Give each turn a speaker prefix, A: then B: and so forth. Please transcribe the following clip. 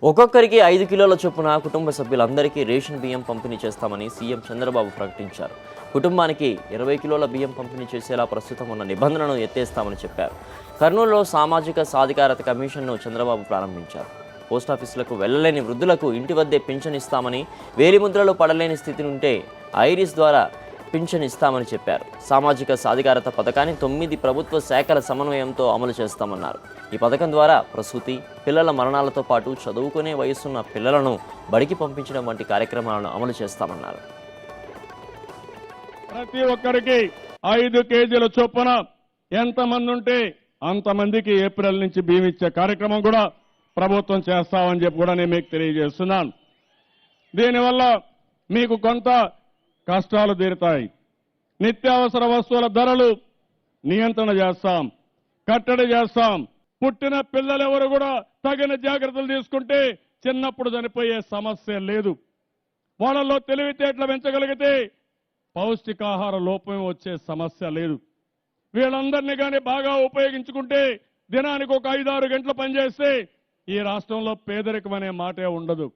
A: ఒక్కొక్కరికి 5 కిలోల చొప్పున కుటుంబ సభ్యులందరికీ రేషన్ బియ్యం పంపిణీ చేస్తామని సీఎం చంద్రబాబు ప్రకటించారు. కుటుంబానికి 20 కిలోల బియ్యం పంపిణీ చేసేలా ప్రస్తుతం ఉన్న నిబంధనలను ఎత్తేస్తామని చెప్పారు. కర్నూలులో సామాజిక సాధికారత కమిషన్ను చంద్రబాబు ప్రారంభించారు. పోస్టాఫీసులకు వెళ్లలేని వృద్ధులకు ఇంటి వద్దే పింఛన్ ఇస్తామని, వేలిముద్రలు పడలేని స్థితి ఉంటే ఐరిస్ ద్వారా పింఛన్ ఇస్తామని చెప్పారు. సామాజిక సాధికారత పథకాన్ని 9 ప్రభుత్వ శాఖల సమన్వయంతో అమలు చేస్తామన్నారు. ఈ పథకం ద్వారా ప్రసూతి, పిల్లల మరణాలతో పాటు చదువుకునే వయసున్న పిల్లలను బడికి పంపించడం వంటి కార్యక్రమాలను అమలు చేస్తామన్నారు.
B: ప్రతి ఒక్కరికి 5 కేజీల చొప్పున ఎంతమంది ఉంటే అంతమందికి ఏప్రిల్ నుంచి బియ్యం ఇచ్చే కార్యక్రమం కూడా ప్రభుత్వం చేస్తామని చెప్పి కూడా నేను మీకు తెలియజేస్తున్నాను. దీనివల్ల మీకు కొంత కష్టాలు తీరుతాయి. నిత్యావసర వస్తువుల ధరలు నియంత్రణ చేస్తాం, కట్టడి చేస్తాం. పుట్టిన పిల్లలెవరు కూడా తగిన జాగ్రత్తలు తీసుకుంటే చిన్నప్పుడు చనిపోయే సమస్య లేదు. వాళ్ళలో తెలివితేటలు పెంచగలిగితే పౌష్టికాహార లోపం వచ్చే సమస్య లేదు. వీళ్ళందరినీ కానీ బాగా ఉపయోగించుకుంటే దినానికి ఒక 5-6 గంటలు పనిచేస్తే ఈ రాష్ట్రంలో పేదరికం అనే మాటే ఉండదు.